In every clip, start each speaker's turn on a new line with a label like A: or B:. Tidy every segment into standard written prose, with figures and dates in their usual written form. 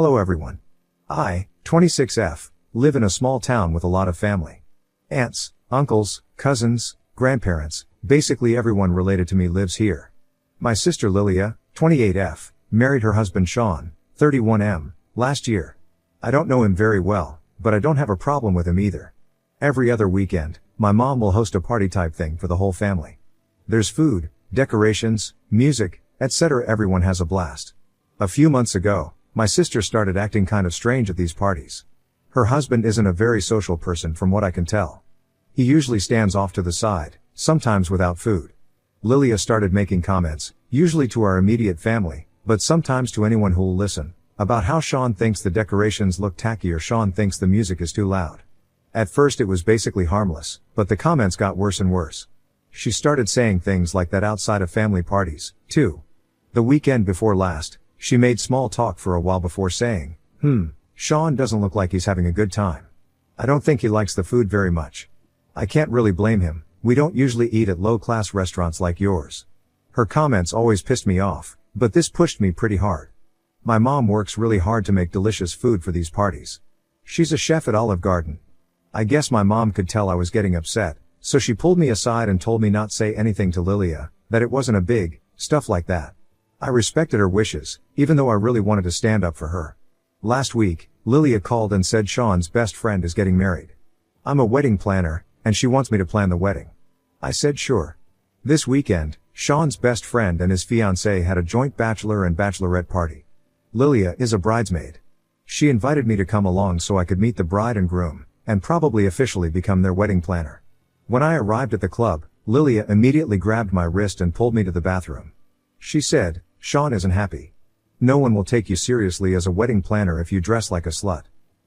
A: Hello everyone. I, 26F, live in a small town with a lot of family. Aunts, uncles, cousins, grandparents, basically everyone related to me lives here. My sister Lilia, 28F, married her husband Sean, 31M, last year. I don't know him very well, but I don't have a problem with him either. Every other weekend, my mom will host a party type thing for the whole family. There's food, decorations, music, etc. Everyone has a blast. A few months ago, my sister started acting kind of strange at these parties. Her husband isn't a very social person from what I can tell. He usually stands off to the side, sometimes without food. Lilia started making comments, usually to our immediate family, but sometimes to anyone who'll listen, about how Sean thinks the decorations look tacky or Sean thinks the music is too loud. At first it was basically harmless, but the comments got worse and worse. She started saying things like that outside of family parties, too. The weekend before last, she made small talk for a while before saying, Sean doesn't look like he's having a good time. I don't think he likes the food very much. I can't really blame him, we don't usually eat at low-class restaurants like yours. Her comments always pissed me off, but this pushed me pretty hard. My mom works really hard to make delicious food for these parties. She's a chef at Olive Garden. I guess my mom could tell I was getting upset, so she pulled me aside and told me not say anything to Lilia, that it wasn't a big, stuff like that. I respected her wishes, even though I really wanted to stand up for her. Last week, Lilia called and said Sean's best friend is getting married. I'm a wedding planner, and she wants me to plan the wedding. I said sure. This weekend, Sean's best friend and his fiancée had a joint bachelor and bachelorette party. Lilia is a bridesmaid. She invited me to come along so I could meet the bride and groom, and probably officially become their wedding planner. When I arrived at the club, Lilia immediately grabbed my wrist and pulled me to the bathroom. She said, Sean isn't happy. No one will take you seriously as a wedding planner if you dress like a slut.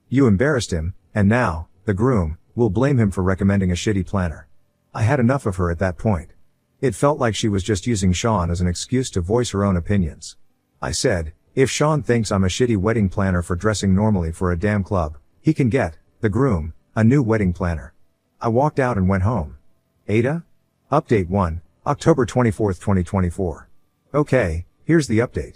A: You embarrassed him, and now, the groom, will blame him for recommending a shitty planner. I had enough of her at that point. It felt like she was just using Sean as an excuse to voice her own opinions. I said, if Sean thinks I'm a shitty wedding planner for dressing normally for a damn club, he can get, the groom, a new wedding planner. I walked out and went home. Ada? Update 1, October 24, 2024. Okay, here's the update.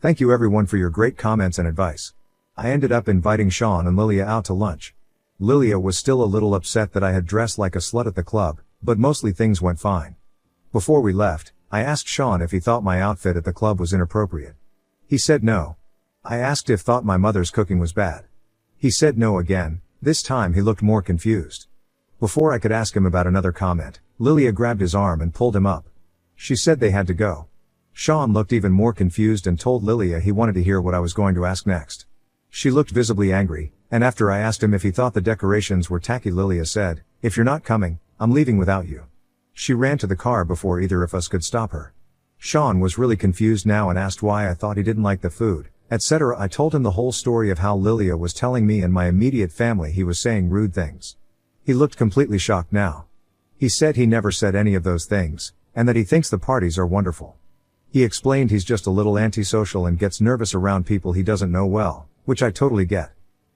A: Thank you everyone for your great comments and advice. I ended up inviting Sean and Lilia out to lunch. Lilia was still a little upset that I had dressed like a slut at the club, but mostly things went fine. Before we left, I asked Sean if he thought my outfit at the club was inappropriate. He said no. I asked if thought my mother's cooking was bad. He said no again, this time he looked more confused. Before I could ask him about another comment, Lilia grabbed his arm and pulled him up. She said they had to go. Sean looked even more confused and told Lilia he wanted to hear what I was going to ask next. She looked visibly angry, and after I asked him if he thought the decorations were tacky, Lilia said, if you're not coming, I'm leaving without you. She ran to the car before either of us could stop her. Sean was really confused now and asked why I thought he didn't like the food, etc. I told him the whole story of how Lilia was telling me and my immediate family he was saying rude things. He looked completely shocked now. He said he never said any of those things, and that he thinks the parties are wonderful. He explained he's just a little antisocial and gets nervous around people he doesn't know well, which I totally get.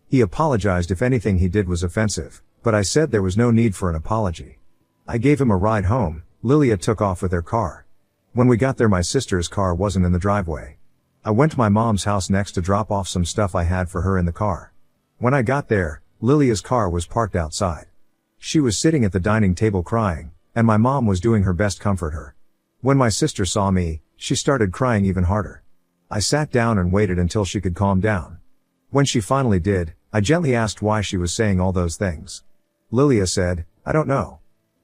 A: He apologized if anything he did was offensive, but I said there was no need for an apology. I gave him a ride home. Lilia took off with their car. When we got there, my sister's car wasn't in the driveway. I went to my mom's house next to drop off some stuff I had for her in the car. When I got there, Lilia's car was parked outside. She was sitting at the dining table crying, and my mom was doing her best to comfort her. When my sister saw me, she started crying even harder. I sat down and waited until she could calm down. When she finally did, I gently asked why she was saying all those things. Lilia said, I don't know.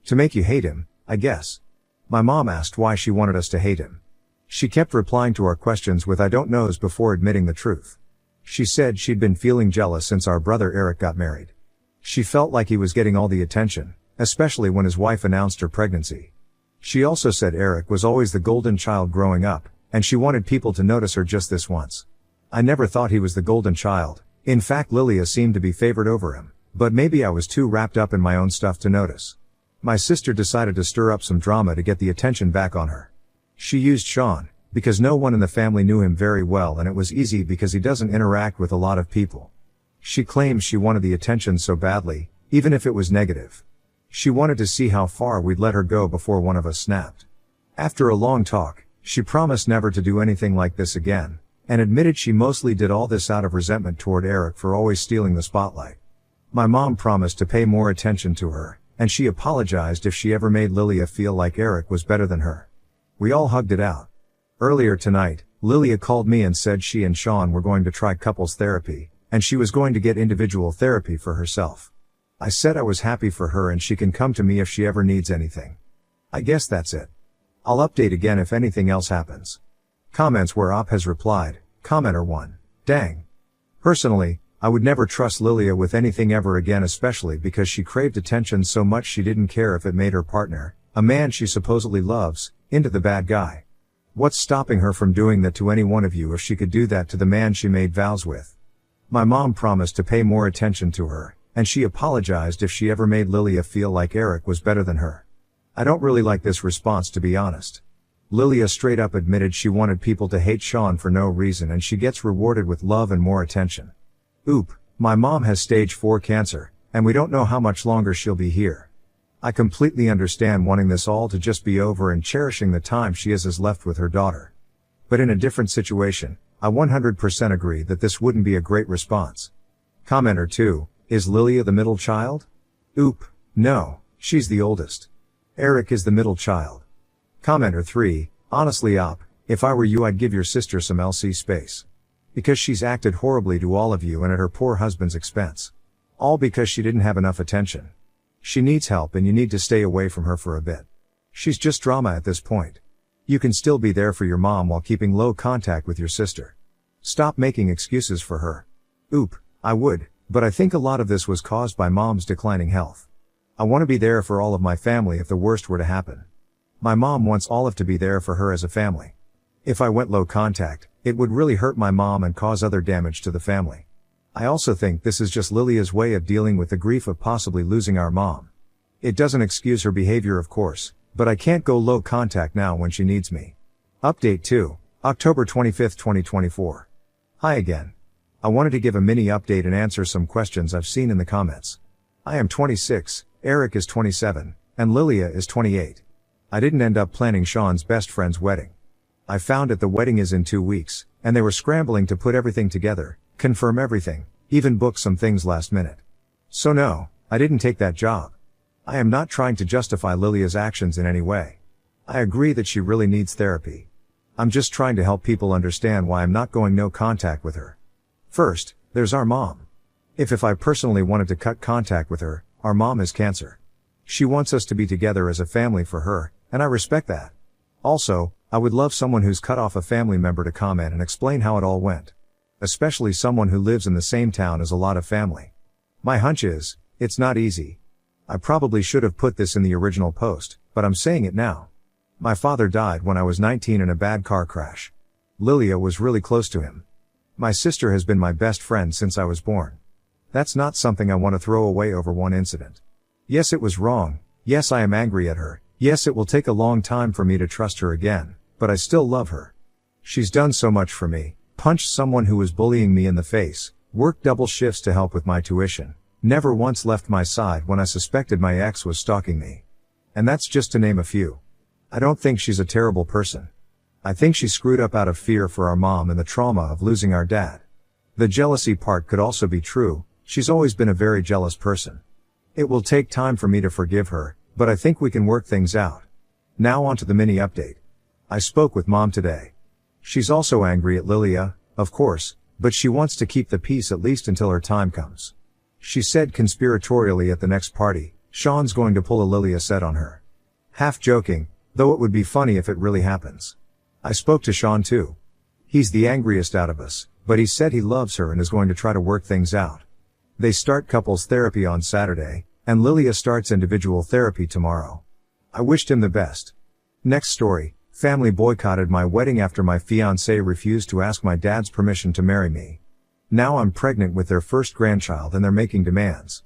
A: To make you hate him, I guess. My mom asked why she wanted us to hate him. She kept replying to our questions with I don't knows before admitting the truth. She said she'd been feeling jealous since our brother Eric got married. She felt like he was getting all the attention, especially when his wife announced her pregnancy. She also said Eric was always the golden child growing up, and she wanted people to notice her just this once. I never thought he was the golden child. In fact, Lilia seemed to be favored over him, but maybe I was too wrapped up in my own stuff to notice. My sister decided to stir up some drama to get the attention back on her. She used Sean, because no one in the family knew him very well and it was easy because he doesn't interact with a lot of people. She claims she wanted the attention so badly, even if it was negative. She wanted to see how far we'd let her go before one of us snapped. After a long talk, she promised never to do anything like this again, and admitted she mostly did all this out of resentment toward Eric for always stealing the spotlight. My mom promised to pay more attention to her, and she apologized if she ever made Lilia feel like Eric was better than her. We all hugged it out. Earlier tonight, Lilia called me and said she and Sean were going to try couples therapy, and she was going to get individual therapy for herself. I said I was happy for her and she can come to me if she ever needs anything. I guess that's it. I'll update again if anything else happens. Comments where Op has replied, Commenter 1. Dang. Personally, I would never trust Lilia with anything ever again, especially because she craved attention so much she didn't care if it made her partner, a man she supposedly loves, into the bad guy. What's stopping her from doing that to any one of you if she could do that to the man she made vows with? My mom promised to pay more attention to her, and she apologized if she ever made Lilia feel like Eric was better than her. I don't really like this response, to be honest. Lilia straight up admitted she wanted people to hate Sean for no reason, and she gets rewarded with love and more attention. Oop, my mom has stage 4 cancer, and we don't know how much longer she'll be here. I completely understand wanting this all to just be over and cherishing the time she has left with her daughter. But in a different situation, I 100% agree that this wouldn't be a great response. Commenter 2, is Lilia the middle child? Oop, no, she's the oldest. Eric is the middle child. Commenter 3, honestly Op, if I were you I'd give your sister some LC space. Because she's acted horribly to all of you and at her poor husband's expense. All because she didn't have enough attention. She needs help and you need to stay away from her for a bit. She's just drama at this point. You can still be there for your mom while keeping low contact with your sister. Stop making excuses for her. Oop, I would, but I think a lot of this was caused by mom's declining health. I want to be there for all of my family if the worst were to happen. My mom wants all of to be there for her as a family. If I went low contact, it would really hurt my mom and cause other damage to the family. I also think this is just Lilia's way of dealing with the grief of possibly losing our mom. It doesn't excuse her behavior, of course, but I can't go low contact now when she needs me. Update 2, October 25, 2024. Hi again. I wanted to give a mini update and answer some questions I've seen in the comments. I am 26, Eric is 27, and Lilia is 28. I didn't end up planning Sean's best friend's wedding. I found out the wedding is in 2 weeks, and they were scrambling to put everything together, confirm everything, even book some things last minute. So no, I didn't take that job. I am not trying to justify Lilia's actions in any way. I agree that she really needs therapy. I'm just trying to help people understand why I'm not going no contact with her. First, there's our mom. If I personally wanted to cut contact with her, our mom has cancer. She wants us to be together as a family for her, and I respect that. Also, I would love someone who's cut off a family member to comment and explain how it all went. Especially someone who lives in the same town as a lot of family. My hunch is, it's not easy. I probably should have put this in the original post, but I'm saying it now. My father died when I was 19 in a bad car crash. Lilia was really close to him. My sister has been my best friend since I was born. That's not something I want to throw away over one incident. Yes, it was wrong. Yes, I am angry at her. Yes, it will take a long time for me to trust her again, but I still love her. She's done so much for me, punched someone who was bullying me in the face, worked double shifts to help with my tuition, never once left my side when I suspected my ex was stalking me. And that's just to name a few. I don't think she's a terrible person. I think she screwed up out of fear for our mom and the trauma of losing our dad. The jealousy part could also be true. She's always been a very jealous person. It will take time for me to forgive her, but I think we can work things out. Now on to the mini update. I spoke with mom today. She's also angry at Lilia, of course, but she wants to keep the peace at least until her time comes. She said conspiratorially at the next party, Sean's going to pull a Lilia set on her. Half joking, though it would be funny if it really happens. I spoke to Sean too. He's the angriest out of us, but he said he loves her and is going to try to work things out. They start couples therapy on Saturday, and Lilia starts individual therapy tomorrow. I wished him the best. Next story, family boycotted my wedding after my fiancé refused to ask my dad's permission to marry me. Now I'm pregnant with their first grandchild and they're making demands.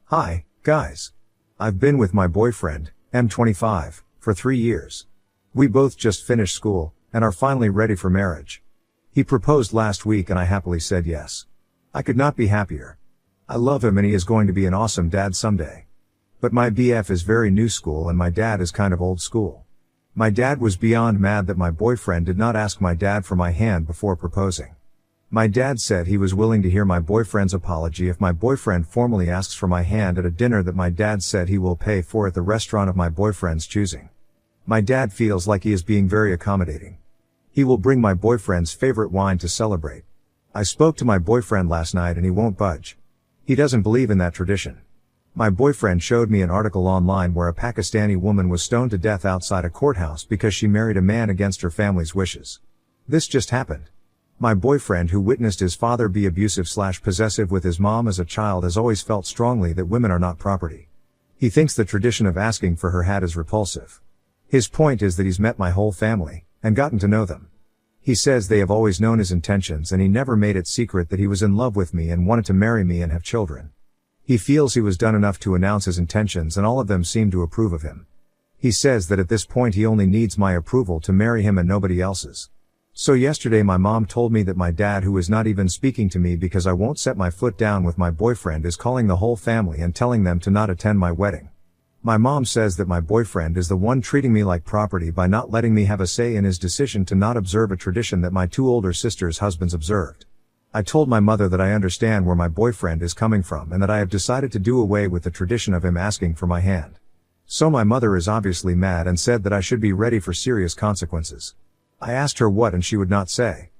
A: Hi, guys. I've been with my boyfriend, M25, for 3 years. We both just finished school, and are finally ready for marriage. He proposed last week and I happily said yes. I could not be happier. I love him and he is going to be an awesome dad someday. But my BF is very new school and my dad is kind of old school. My dad was beyond mad that my boyfriend did not ask my dad for my hand before proposing. My dad said he was willing to hear my boyfriend's apology if my boyfriend formally asks for my hand at a dinner that my dad said he will pay for at the restaurant of my boyfriend's choosing. My dad feels like he is being very accommodating. He will bring my boyfriend's favorite wine to celebrate. I spoke to my boyfriend last night and he won't budge. He doesn't believe in that tradition. My boyfriend showed me an article online where a Pakistani woman was stoned to death outside a courthouse because she married a man against her family's wishes. This just happened. My boyfriend, who witnessed his father be abusive/possessive with his mom as a child, has always felt strongly that women are not property. He thinks the tradition of asking for her hand is repulsive. His point is that he's met my whole family and gotten to know them. He says they have always known his intentions and he never made it secret that he was in love with me and wanted to marry me and have children. He feels he was done enough to announce his intentions and all of them seem to approve of him. He says that at this point he only needs my approval to marry him and nobody else's. So yesterday my mom told me that my dad, who is not even speaking to me because I won't set my foot down with my boyfriend, is calling the whole family and telling them to not attend my wedding. My mom says that my boyfriend is the one treating me like property by not letting me have a say in his decision to not observe a tradition that my two older sisters' husbands observed. I told my mother that I understand where my boyfriend is coming from and that I have decided to do away with the tradition of him asking for my hand. So my mother is obviously mad and said that I should be ready for serious consequences. I asked her what and she would not say.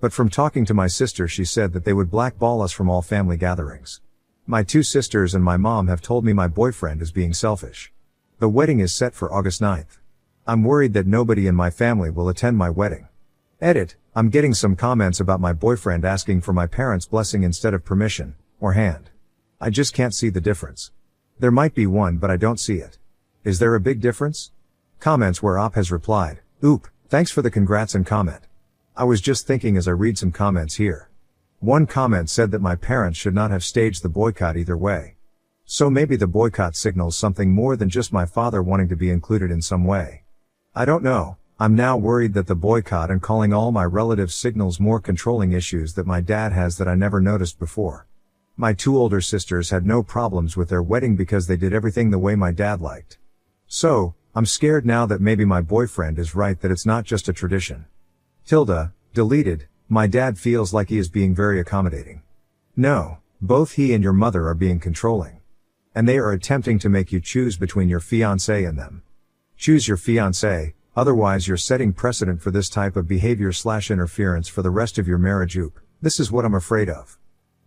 A: But from talking to my sister, she said that they would blackball us from all family gatherings. My two sisters and my mom have told me my boyfriend is being selfish. The wedding is set for August 9th. I'm worried that nobody in my family will attend my wedding. Edit, I'm getting some comments about my boyfriend asking for my parents' blessing instead of permission, or hand. I just can't see the difference. There might be one, but I don't see it. Is there a big difference? Comments where Op has replied, "Oop, thanks for the congrats and comment. I was just thinking as I read some comments here. One comment said that my parents should not have staged the boycott either way. So maybe the boycott signals something more than just my father wanting to be included in some way. I don't know. I'm now worried that the boycott and calling all my relatives signals more controlling issues that my dad has that I never noticed before. My two older sisters had no problems with their wedding because they did everything the way my dad liked. So, I'm scared now that maybe my boyfriend is right, that it's not just a tradition." Tilda, deleted, my dad feels like he is being very accommodating. No, both he and your mother are being controlling. And they are attempting to make you choose between your fiancé and them. Choose your fiancé, otherwise you're setting precedent for this type of behavior/interference for the rest of your marriage. Oop, this is what I'm afraid of.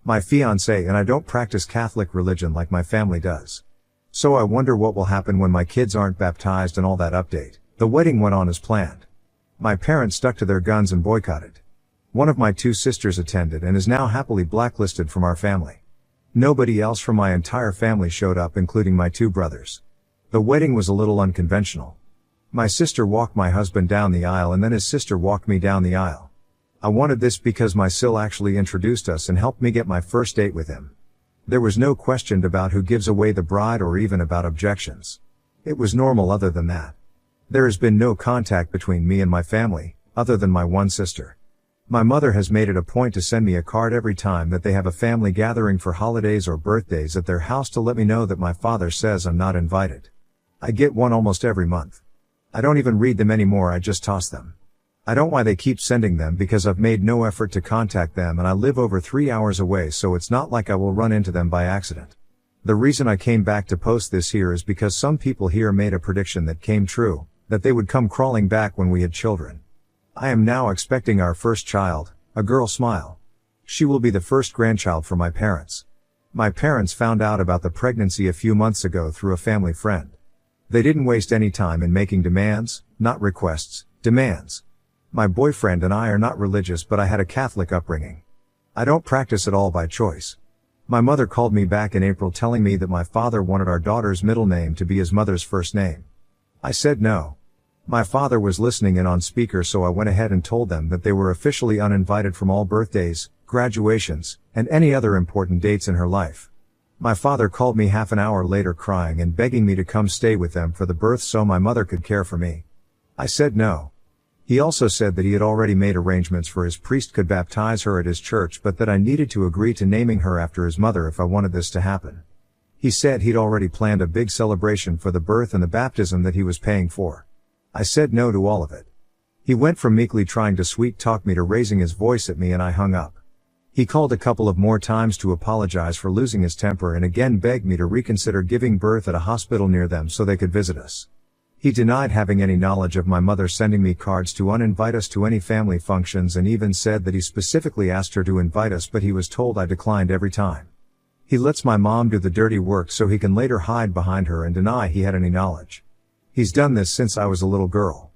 A: My fiancé and I don't practice Catholic religion like my family does. So I wonder what will happen when my kids aren't baptized and all that. Update. The wedding went on as planned. My parents stuck to their guns and boycotted. One of my two sisters attended and is now happily blacklisted from our family. Nobody else from my entire family showed up, including my two brothers. The wedding was a little unconventional. My sister walked my husband down the aisle and then his sister walked me down the aisle. I wanted this because my sil actually introduced us and helped me get my first date with him. There was no question about who gives away the bride or even about objections. It was normal other than that. There has been no contact between me and my family, other than my one sister. My mother has made it a point to send me a card every time that they have a family gathering for holidays or birthdays at their house to let me know that my father says I'm not invited. I get one almost every month. I don't even read them anymore, I just toss them. I don't know why they keep sending them because I've made no effort to contact them and I live over 3 hours away, so it's not like I will run into them by accident. The reason I came back to post this here is because some people here made a prediction that came true, that they would come crawling back when we had children. I am now expecting our first child, a girl. Smile. She will be the first grandchild for my parents. My parents found out about the pregnancy a few months ago through a family friend. They didn't waste any time in making demands, not requests, demands. My boyfriend and I are not religious, but I had a Catholic upbringing. I don't practice at all by choice. My mother called me back in April telling me that my father wanted our daughter's middle name to be his mother's first name. I said no. My father was listening in on speaker, so I went ahead and told them that they were officially uninvited from all birthdays, graduations, and any other important dates in her life. My father called me half an hour later crying and begging me to come stay with them for the birth so my mother could care for me. I said no. He also said that he had already made arrangements for his priest could baptize her at his church, but that I needed to agree to naming her after his mother if I wanted this to happen. He said he'd already planned a big celebration for the birth and the baptism that he was paying for. I said no to all of it. He went from meekly trying to sweet talk me to raising his voice at me, and I hung up. He called a couple of more times to apologize for losing his temper and again begged me to reconsider giving birth at a hospital near them so they could visit us. He denied having any knowledge of my mother sending me cards to uninvite us to any family functions, and even said that he specifically asked her to invite us, but he was told I declined every time. He lets my mom do the dirty work so he can later hide behind her and deny he had any knowledge. He's done this since I was a little girl.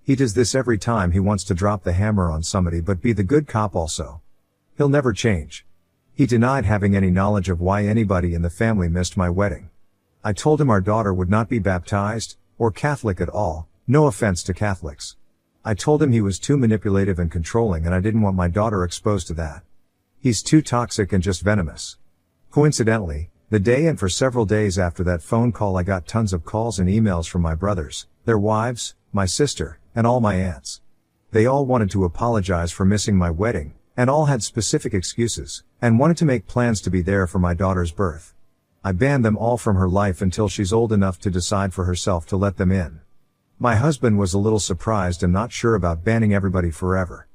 A: He does this every time he wants to drop the hammer on somebody but be the good cop also. He'll never change. He denied having any knowledge of why anybody in the family missed my wedding. I told him our daughter would not be baptized, or Catholic at all, no offense to Catholics. I told him he was too manipulative and controlling and I didn't want my daughter exposed to that. He's too toxic and just venomous. Coincidentally, the day and for several days after that phone call I got tons of calls and emails from my brothers, their wives, my sister, and all my aunts. They all wanted to apologize for missing my wedding, and all had specific excuses, and wanted to make plans to be there for my daughter's birth. I banned them all from her life until she's old enough to decide for herself to let them in. My husband was a little surprised and not sure about banning everybody forever.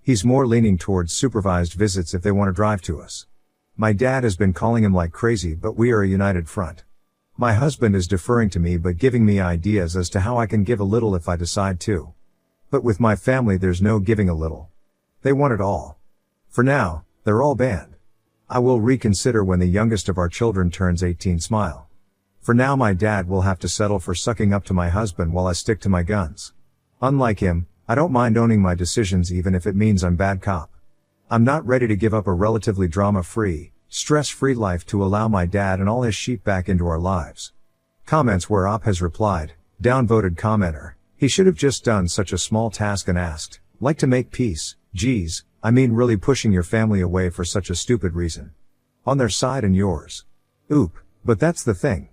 A: He's more leaning towards supervised visits if they want to drive to us. My dad has been calling him like crazy, but we are a united front. My husband is deferring to me but giving me ideas as to how I can give a little if I decide to. But with my family there's no giving a little. They want it all. For now, they're all banned. I will reconsider when the youngest of our children turns 18. Smile. For now my dad will have to settle for sucking up to my husband while I stick to my guns. Unlike him, I don't mind owning my decisions even if it means I'm bad cop. I'm not ready to give up a relatively drama-free, stress-free life to allow my dad and all his sheep back into our lives. Comments where Op has replied, downvoted commenter, he should have just done such a small task and asked, like to make peace, geez, I mean really pushing your family away for such a stupid reason. On their side and yours. Oop, but that's the thing.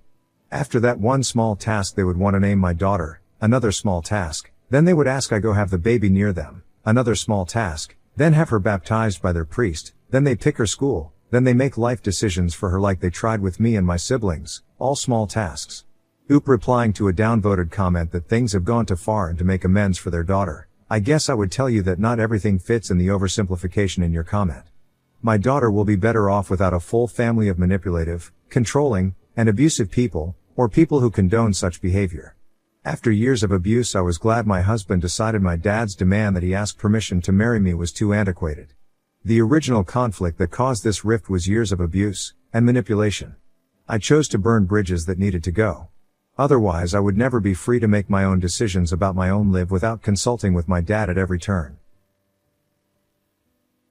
A: After that one small task they would want to name my daughter, another small task, then they would ask I go have the baby near them, another small task, then have her baptized by their priest, then they pick her school, then they make life decisions for her like they tried with me and my siblings, all small tasks. Oop replying to a downvoted comment that things have gone too far and to make amends for their daughter. I guess I would tell you that not everything fits in the oversimplification in your comment. My daughter will be better off without a full family of manipulative, controlling, and abusive people, or people who condone such behavior. After years of abuse I was glad my husband decided my dad's demand that he ask permission to marry me was too antiquated. The original conflict that caused this rift was years of abuse and manipulation. I chose to burn bridges that needed to go. Otherwise I would never be free to make my own decisions about my own life without consulting with my dad at every turn.